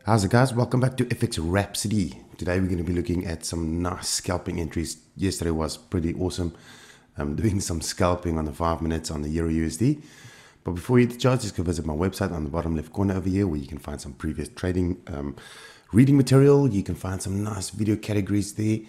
How's it, guys? Welcome back to FX Rhapsody. Today we're going to be looking at some nice scalping entries. Yesterday was pretty awesome. I'm doing some scalping on the 5 minutes on the EURUSD. But before you hit the charts, just go visit my website on the bottom left corner over here, where you can find some previous trading reading material. You can find some nice video categories there.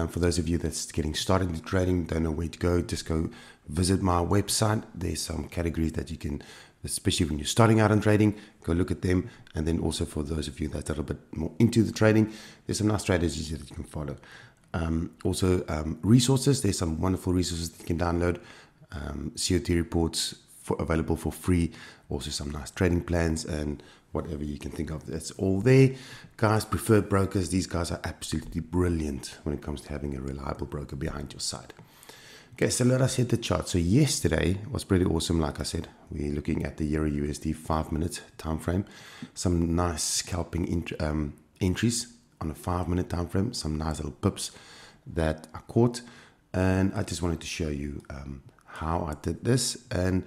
For those of you that's getting started in trading, don't know where to go, just go visit my website. There's some categories that you can, especially when you're starting out in trading, go look at them. And then also for those of you that's a little bit more into the trading, there's some nice strategies that you can follow. Resources, there's some wonderful resources that you can download. COT reports available for free, also some nice trading plans and whatever you can think of. That's all there. Guys, preferred brokers, these guys are absolutely brilliant when it comes to having a reliable broker behind your side. Okay, so let us hit the chart. So yesterday was pretty awesome. Like I said, we're looking at the EURUSD 5 minute time frame. Some nice scalping entries on a 5 minute time frame. Some nice little pips that I caught, and I just wanted to show you how I did this, and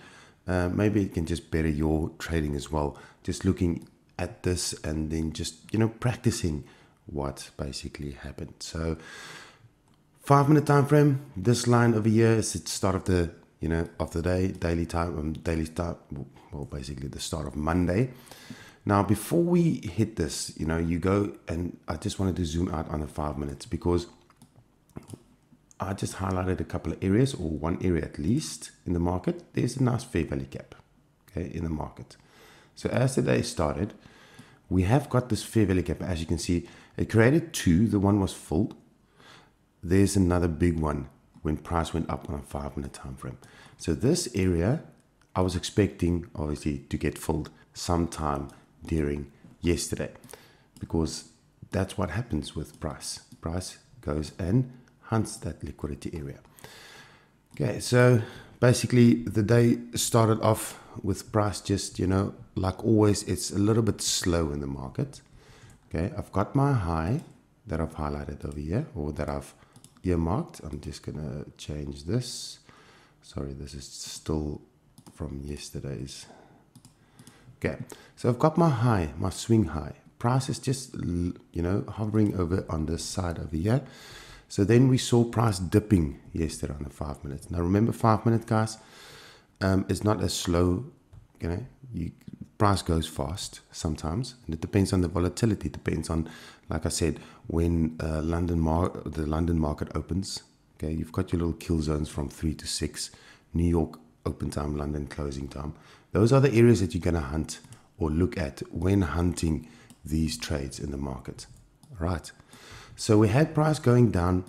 maybe it can just better your trading as well. Just looking at this and then just practicing what basically happened. So 5 minute time frame, this line over here is the start of the of the day, daily time, well, basically the start of Monday. Now before we hit this, you go, and I just wanted to zoom out on the 5 minutes because I just highlighted a couple of areas, or one area at least in the market. There's a nice fair value gap, okay, in the market. So as the day started, we have got this fair value gap. As you can see, it created two. The one was filled. There's another big one when price went up on a 5 minute time frame. So this area, I was expecting obviously to get filled sometime during yesterday, because that's what happens with price. Price goes and hunts that liquidity area. Okay, so basically the day started off with price just, like always, it's a little bit slow in the market. Okay, I've got my high that I've highlighted over here, or that I've earmarked. I'm just gonna change this. Sorry, this is still from yesterday's. Okay, so I've got my high, my swing high. Price is just, hovering over on this side over here. So then we saw price dipping yesterday on the 5 minutes. Now remember, 5 minute, guys, is not as slow. Price goes fast sometimes, and it depends on the volatility. It depends on, like I said, when the London market opens. Okay, you've got your little kill zones from 3 to 6, New York open time, London closing time. Those are the areas that you're going to hunt or look at when hunting these trades in the market. Right. So we had price going down,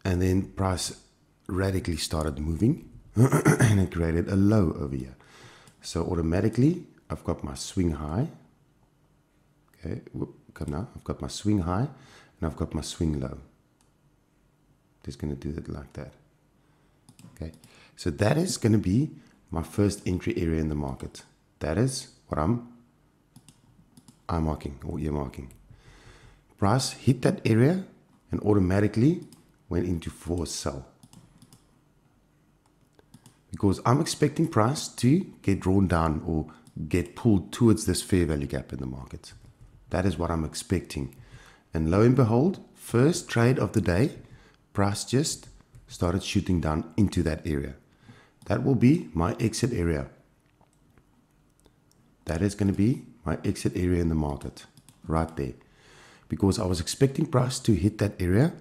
and then price radically started moving and it created a low over here. So automatically I've got my swing high. Okay, come now. I've got my swing high and I've got my swing low. Just going to do it like that. Okay, so that is going to be my first entry area in the market. That is what I'm marking, or earmarking. Price hit that area and automatically went into forced sell, because I'm expecting price to get drawn down or get pulled towards this fair value gap in the market. That is what I'm expecting. And lo and behold, first trade of the day, price just started shooting down into that area. That will be my exit area. That is going to be my exit area in the market right there, because I was expecting price to hit that area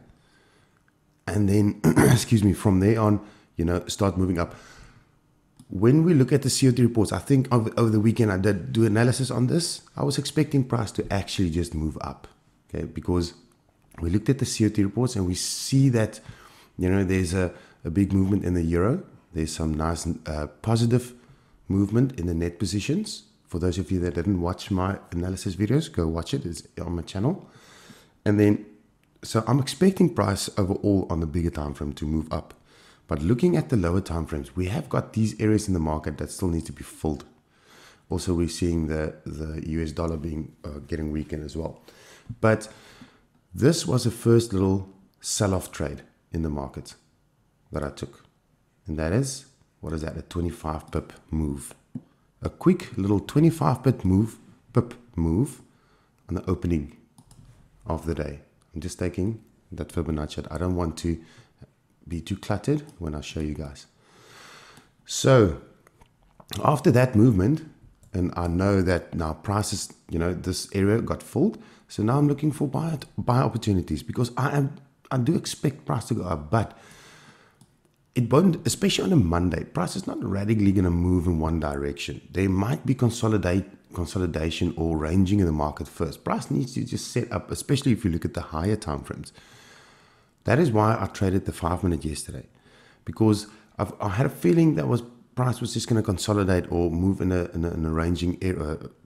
and then, excuse me, from there on, start moving up. When we look at the COT reports, I think over the weekend I did do analysis on this. I was expecting price to actually just move up, okay, because we looked at the COT reports and we see that, there's a big movement in the euro. There's some nice positive movement in the net positions. For those of you that didn't watch my analysis videos, go watch it. It's on my channel. And then, so I'm expecting price overall on the bigger time frame to move up. But looking at the lower time frames, we have got these areas in the market that still need to be filled. Also, we're seeing the US dollar being getting weakened as well. But this was the first little sell-off trade in the market that I took. And that is, what is that? A 25 pip move. A quick little 25 pip move on the opening of the day. I'm just taking that Fibonacci. I don't want to be too cluttered when I show you guys. So after that movement, and I know that now prices, this area got filled. So now I'm looking for buy opportunities, because I do expect price to go up, but it won't, especially on a Monday. Price is not radically going to move in one direction. There might be consolidation or ranging in the market first. Price needs to just set up, especially if you look at the higher time frames. That is why I traded the 5-minute yesterday, because I had a feeling that price was just going to consolidate or move in a ranging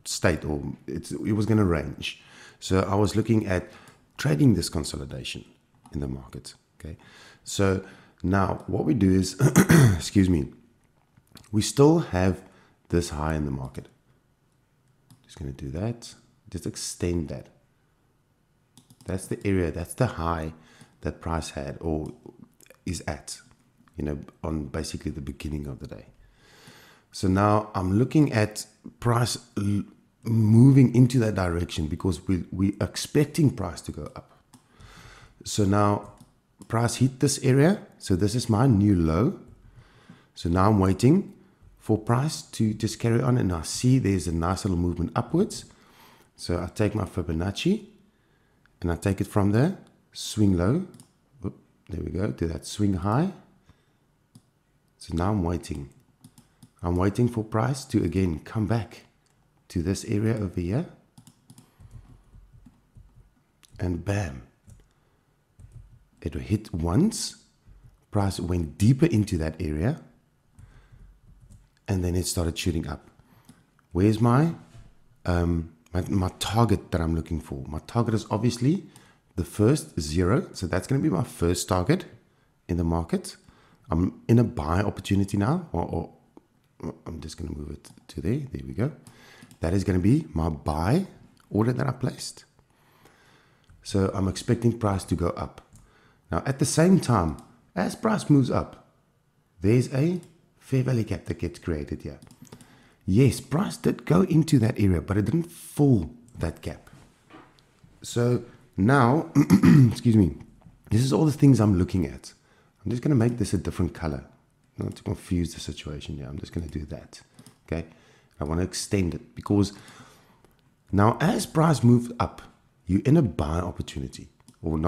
state, or it was going to range. So I was looking at trading this consolidation in the market. Okay, so now what we do is, excuse me, we still have this high in the market. Just going to do that. Just extend that. That's the area. That's the high that price had or is at, on basically the beginning of the day. So now I'm looking at price moving into that direction, because we're expecting price to go up. So now price hit this area. So this is my new low. So now I'm waiting for price to just carry on, and I see there's a nice little movement upwards. So I take my Fibonacci and I take it from there, swing low. Oop, there we go, to that swing high. So now I'm waiting. I'm waiting for price to again come back to this area over here. And bam. It hit once. Price went deeper into that area. And then it started shooting up. Where's my target that I'm looking for? My target is obviously the first 0. So that's going to be my first target in the market. I'm in a buy opportunity now, or I'm just going to move it to there. There we go. That is going to be my buy order that I placed. So I'm expecting price to go up. Now at the same time, as price moves up, there's a fair value gap that gets created here. Yes, price did go into that area, but it didn't fill that gap. So now, excuse me, this is all the things I'm looking at. I'm just going to make this a different color, not to confuse the situation here. I'm just going to do that. Okay. I want to extend it, because now as price moves up, you're in a buy opportunity, or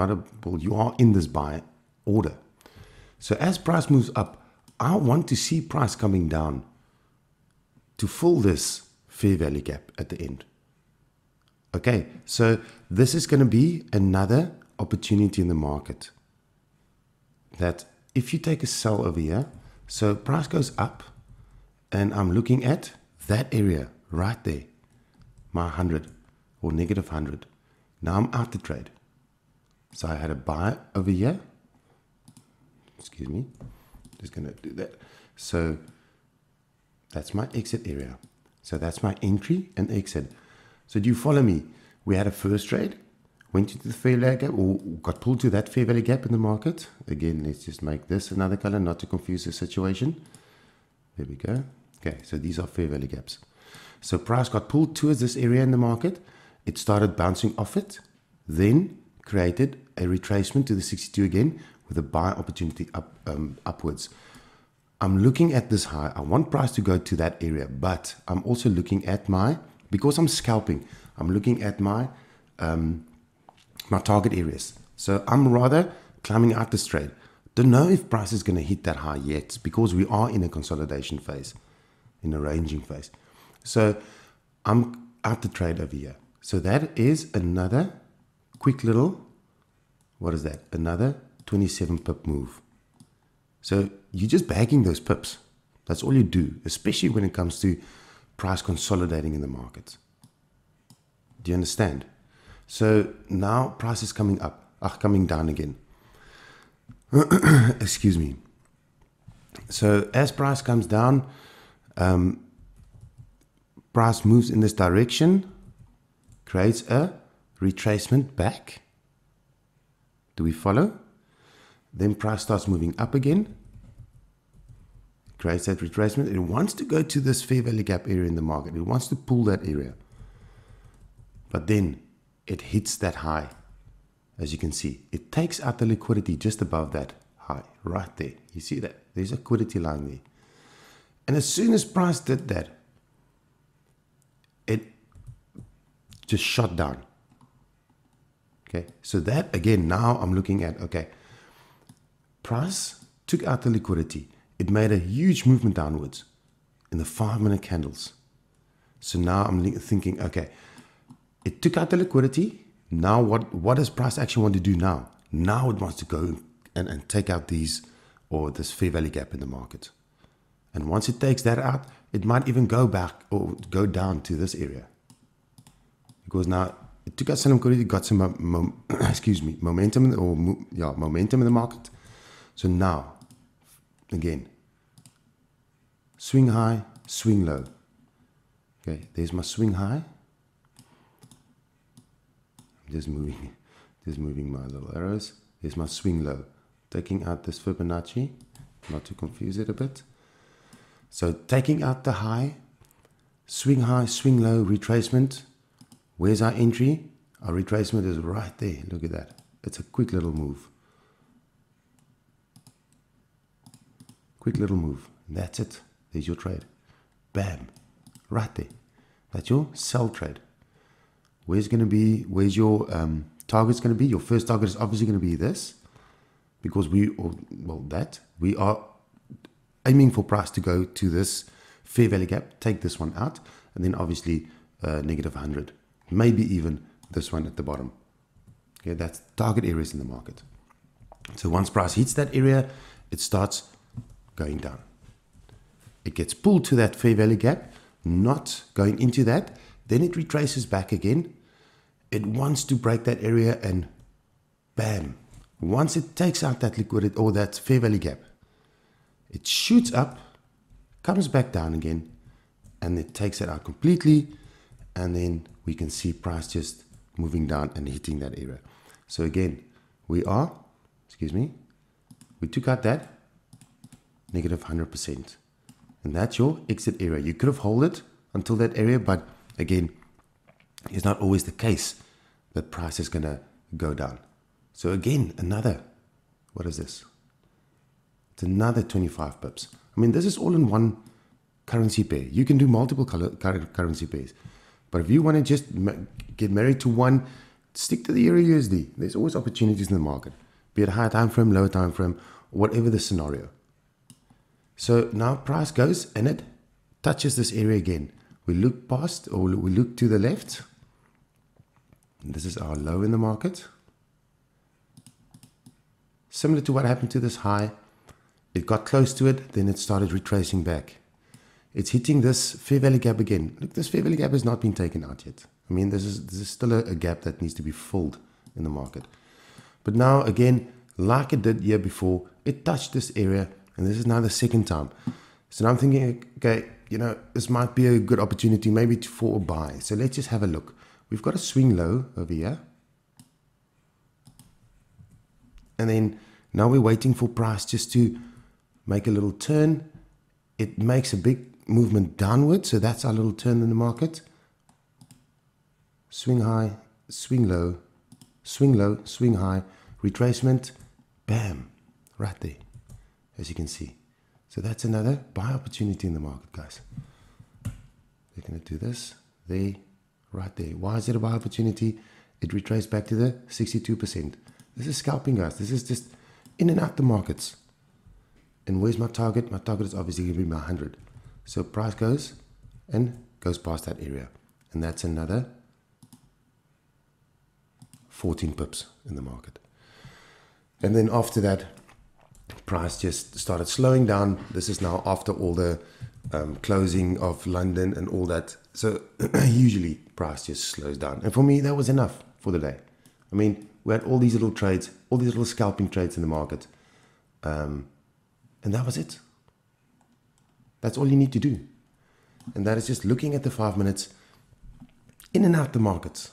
you are in this buy order. So as price moves up, I want to see price coming down to fill this fair value gap at the end. Okay, so this is going to be another opportunity in the market, that if you take a sell over here, so price goes up, and I'm looking at that area right there, my 100 or negative 100. Now I'm out the trade. So I had a buy over here. Excuse me. Just going to do that. So that's my exit area. So that's my entry and exit. So do you follow me? We had a first trade, went into the fair value gap, or got pulled to that fair value gap in the market. Again, let's just make this another color, not to confuse the situation. There we go. Okay, so these are fair value gaps. So price got pulled towards this area in the market. It started bouncing off it, then created a retracement to the 62 again with a buy opportunity upwards. I'm looking at this high. I want price to go to that area, but I'm also looking at because I'm scalping, I'm looking at my target areas. So I'm rather climbing out this trade. Don't know if price is going to hit that high yet, because we are in a consolidation phase, in a ranging phase. So I'm out the trade over here. So that is another quick little, what is that? Another 27 pip move. So you're just bagging those pips. That's all you do, especially when it comes to price consolidating in the market. Do you understand? So now price is coming up, coming down again. Excuse me. So as price comes down, price moves in this direction, creates a retracement back. Do we follow? Then price starts moving up again, creates that retracement. It wants to go to this fair value gap area in the market. It wants to pull that area. But then it hits that high. As you can see, it takes out the liquidity just above that high, right there. You see that? There's a liquidity line there. And as soon as price did that, it just shot down. Okay, so that again, now I'm looking at, okay, price took out the liquidity. It made a huge movement downwards in the 5-minute candles. So now I'm thinking, okay, it took out the liquidity. Now what does price actually want to do now? Now it wants to go and take out these, or this fair value gap in the market. And once it takes that out, it might even go back or go down to this area. Because now it took out some liquidity, got some momentum, momentum in the market. So now, again, swing high, swing low. Okay, there's my swing high. Just moving my little arrows. There's my swing low. Taking out this Fibonacci, not to confuse it a bit. So taking out the high, swing low, retracement. Where's our entry? Our retracement is right there. Look at that. It's a quick little move. Quick little move. That's it. There's your trade. Bam. Right there. That's your sell trade. Where's your target's going to be? Your first target is obviously going to be this, because we are aiming for price to go to this fair value gap, take this one out, and then obviously negative 100, maybe even this one at the bottom. Okay, that's target areas in the market. So once price hits that area, it starts going down. It gets pulled to that fair value gap, not going into that. Then it retraces back again. It wants to break that area, and bam. Once it takes out that liquidity or that fair value gap, it shoots up, comes back down again, and it takes it out completely. And then we can see price just moving down and hitting that area. So again, we took out that negative 100%. And that's your exit area. You could have held it until that area, but again, it's not always the case that price is going to go down. So again, what is this? It's another 25 pips. I mean, this is all in one currency pair. You can do multiple currency pairs. But if you want to just get married to one, stick to the EURUSD. There's always opportunities in the market, be it high time frame, low time frame, whatever the scenario. So now price goes and it touches this area again. We look past, or we look to the left. This is our low in the market. Similar to what happened to this high. It got close to it, then it started retracing back. It's hitting this fair value gap again. Look, this fair value gap has not been taken out yet. I mean, this is still a gap that needs to be filled in the market. But now, again, like it did year before, it touched this area, and this is now the second time. So now I'm thinking, okay, this might be a good opportunity maybe for a buy. So let's just have a look. We've got a swing low over here. And then now we're waiting for price just to make a little turn. It makes a big movement downward. So that's our little turn in the market. Swing high, swing low, swing low, swing high, retracement, bam, right there, as you can see. So that's another buy opportunity in the market, guys. They're going to do this, right there. Why is it a buy opportunity? It retraced back to the 62%. This is scalping, guys. This is just in and out the markets. And where's my target? My target is obviously going to be my 100. So price goes and goes past that area. And that's another 14 pips in the market. And then after that, price just started slowing down. This is now after all the closing of London and all that. So usually price just slows down. And for me, that was enough for the day. I mean, we had all these little trades, all these little scalping trades in the market. And that was it. That's all you need to do. And that is just looking at the 5 minutes in and out the markets.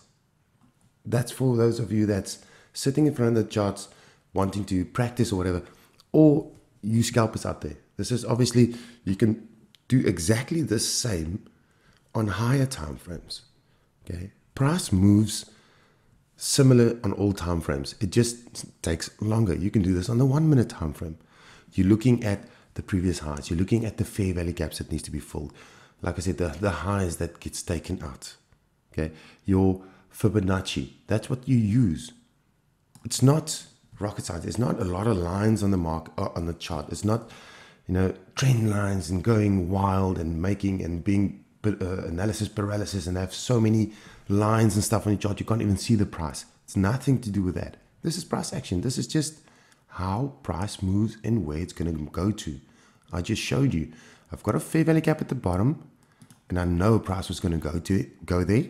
That's for those of you that's sitting in front of the charts, wanting to practice or whatever, or you scalpers out there. This is obviously, you can do exactly the same on higher time frames. Okay, price moves Similar on all time frames. It just takes longer. You can do this on the 1 minute time frame. You're looking at the previous highs. You're looking at the fair value gaps that needs to be filled. Like I said, the highs that gets taken out. Okay, your Fibonacci, that's what you use. It's not rocket science. It's not a lot of lines on the on the chart. It's not, trend lines and going wild and making and being analysis paralysis and have so many lines and stuff on your chart. You can't even see the price. It's nothing to do with that. This is price action. This is just how price moves and where it's going to go to. I just showed you. I've got a fair value gap at the bottom, and I know price was going to go there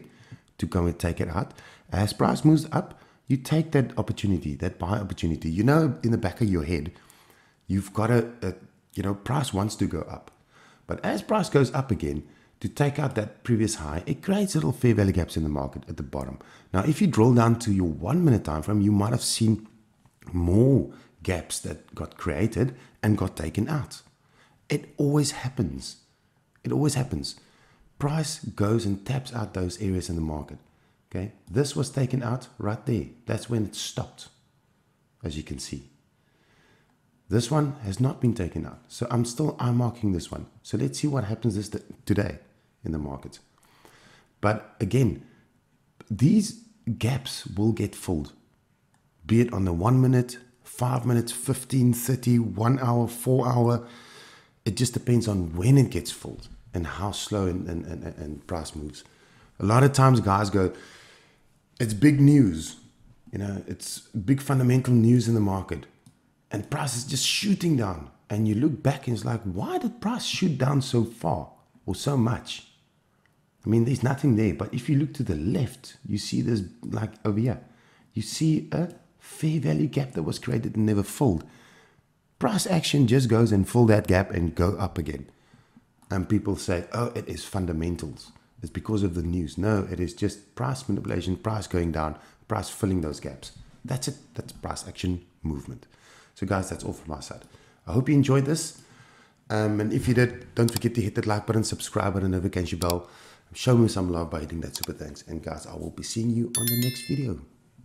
to come and take it out. As price moves up, you take that opportunity, that buy opportunity. In the back of your head, you've got price wants to go up. But as price goes up again, to take out that previous high, it creates little fair value gaps in the market at the bottom. Now, if you drill down to your 1 minute time frame, you might have seen more gaps that got created and got taken out. It always happens. It always happens. Price goes and taps out those areas in the market. Okay, this was taken out right there. That's when it stopped, as you can see. This one has not been taken out. So I'm still eye-marking this one. So let's see what happens today in the market. But again, these gaps will get filled, be it on the 1 minute, 5 minutes, 15, 30, 1 hour, 4 hour. It just depends on when it gets filled and how slow and price moves. A lot of times guys go, it's big news. It's big fundamental news in the market. And price is just shooting down. And you look back and it's like, why did price shoot down so far or so much? I mean, there's nothing there. But if you look to the left, you see this, like over here, you see a fair value gap that was created and never filled. Price action just goes and fill that gap and go up again. And people say, oh, it is fundamentals. It's because of the news. No, it is just price manipulation, price going down, price filling those gaps. That's it. That's price action movement. So guys, that's all from my side. I hope you enjoyed this. And if you did, don't forget to hit that like button, subscribe button, notification bell. Show me some love by hitting that super thanks. And guys, I will be seeing you on the next video.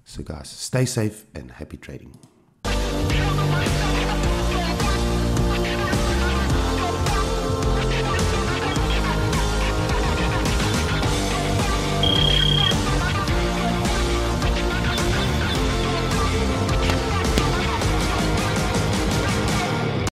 So guys, stay safe and happy trading.